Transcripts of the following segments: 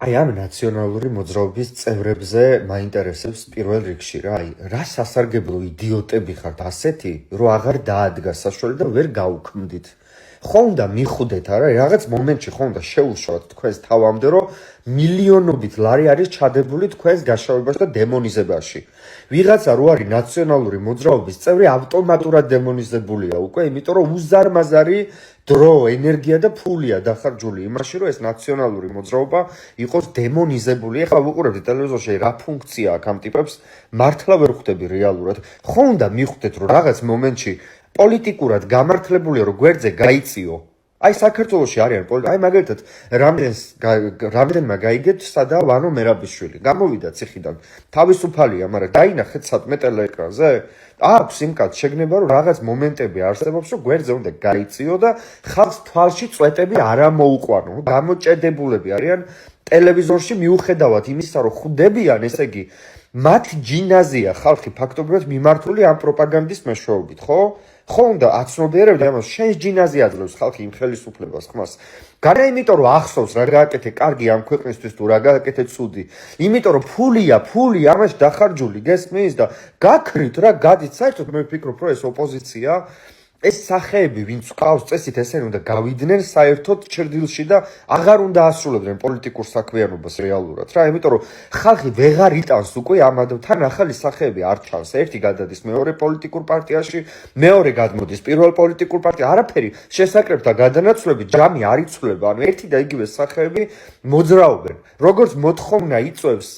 აი ამ ნაციონალური მოძრაობის წევრებზე მაინტერესებს პირველ რიგში რა, რა სასარგებლო იდიოტები ხართ ასეთი, რომ აღარ დაადგა საშუალება და ვერ გაუქმდით. ხო უნდა მიხვდეთ არა, რაღაც მომენტში ხო უნდა შეუშვათ თქვენს თავამდე, რომ მილიონობით ლარი არის ჩადებული თქვენს გაშავებაში და დემონიზებაში. ვიღაცა რო არის ნაციონალური მოძრაობის წევრი, ავტომატურად დემონიზებულია უკვე, იმიტომ რომ უზარმაზარი დრო, ენერგია და ფულია დახარჯული იმაში, რომ ეს ნაციონალური მოძრაობა იყოს დემონიზებული. ეხლა ვუყურებთ ტელევიზორში რა ფუნქცია აქვს ამ ტიპებს, მართლა ვერ ხვდები რეალურად. ხო უნდა მიხვდეთ, რომ რაღაც მომენტში პოლიტიკურად გამართლებულია, რომ გვერდზე გაიწიო. აი საქართველოში არიან აი მაგალითად რამდენმა გაიგეთ სადა ვანო მერაბიშვილი. გამოვიდა ციხიდან. თავისუფალია, მაგრამ დაინახეთ სათმე ტელეეკრანზე. აქვს იმ კაც შეგნება, რომ რაღაც მომენტები არსებობს, რომ გვერდზე უნდა გაიწიო და ხალხს თვალში წვეტები არ ამოუყვანო. გამოჭედებულები არიან ტელევიზორში მიუხედავად იმისა, რომ ხვდებიან, ესე იგი, მათ ჯინაზია ხალხი ფაქტობრივად მიმართული ამ პროპაგანდის მეშვეობით, ხო? ხო უნდა აცნობიერებდე ამას, შენს ჯინაზე აძლევს ხალხი იმ ხელისუფლებას ხმას. განა იმიტომ რომ ახსოვს რა გააკეთე კარგი ამ ქვეყნისთვის თუ რა გააკეთე ცუდი. იმიტომ რომ ფული ამაში დახარჯული გესმის და გაქრით რა გადით საერთოდ მე ვფიქრობ რომ ეს ოპოზიცია ეს სახეები ვინც ყავს წესით ესენი უნდა გავიდნენ საერთოდ ჩრდილში და აღარ უნდა ასრულებდნენ პოლიტიკურ საქმიანობას რეალურად რა იმიტომ რომ ხალხი ვეღარ იტანს უკვე ამ თან ახალი სახეები არ ჩანს ერთი გადადის მეორე პოლიტიკურ პარტიაში მეორე გადმოდის პირველ პოლიტიკურ პარტიაში არაფერი შესაკრებთა გადანაცვლებით ჯამი არ იცვლება ანუ ერთი და იგივე სახეები მოძრაობენ როგორც მოთხოვნა იწევს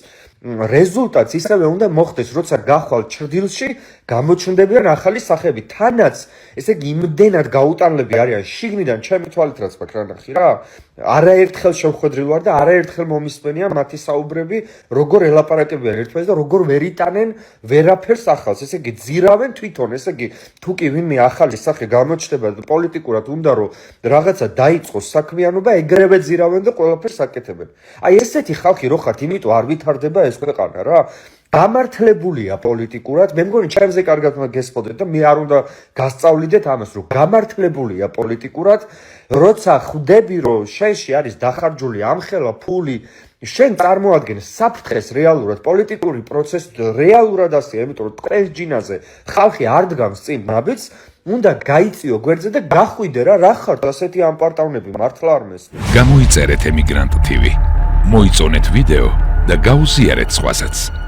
რეზულტატს ისევე უნდა მოხდეს, როცა გახვალ ჩრდილში გამოჩნდებიან ახალი სახეები. თანაც, ესე იგი, იმდენად გაუტანლები არიან შიგნიდან ჩემი თვალით რაც მაქვს რა ნახი რა. არაერთხელ შევხვედრილ ვარ და არაერთხელ მომისმენია მათი საუბრები, როგორ ელაპარაკებიან ერთმანეთს და როგორ ვერ იტანენ ვერაფერს ახალს. ესე იგი, ძირავენ თვითონ, ესე იგი, თუ კი ვინმე ახალი სახე გამოჩნდება და პოლიტიკურად უნდა რომ რაღაცა დაიწყოს საქმიანობა, ეგრევე ძირავენ და ყველაფერს აკეთებენ. აი ესეთი ხალხი რო ხართ, იმიტომ არ ვითარდება ეს ქვეყანა რა. გამართლებულია პოლიტიკურად, მე მგონი ჩემზე კარგად გესწოდეთ და მე არ უნდა გასწავლიდეთ ამას, რომ გამართლებულია პოლიტიკურად, როცა ხვდები, რომ შენში არის დახარჯული ამხელა ფული, შენ წარმოადგენს საფრთხეს რეალურად პოლიტიკური პროცესი რეალურად ასეა, იმიტომ რომ ტყეს ჯინაზე ხალხი არ დგამს წინ ნაბიჯს, უნდა გაიწიო გვერდზე და გახვიდე რა ხართ ასეთი ამპარტავნები მართლა არ მესმის. გამოიწერეთ ემიგრანტ TV. მოიწონეთ ვიდეო და გაუზიარეთ სხვასაც.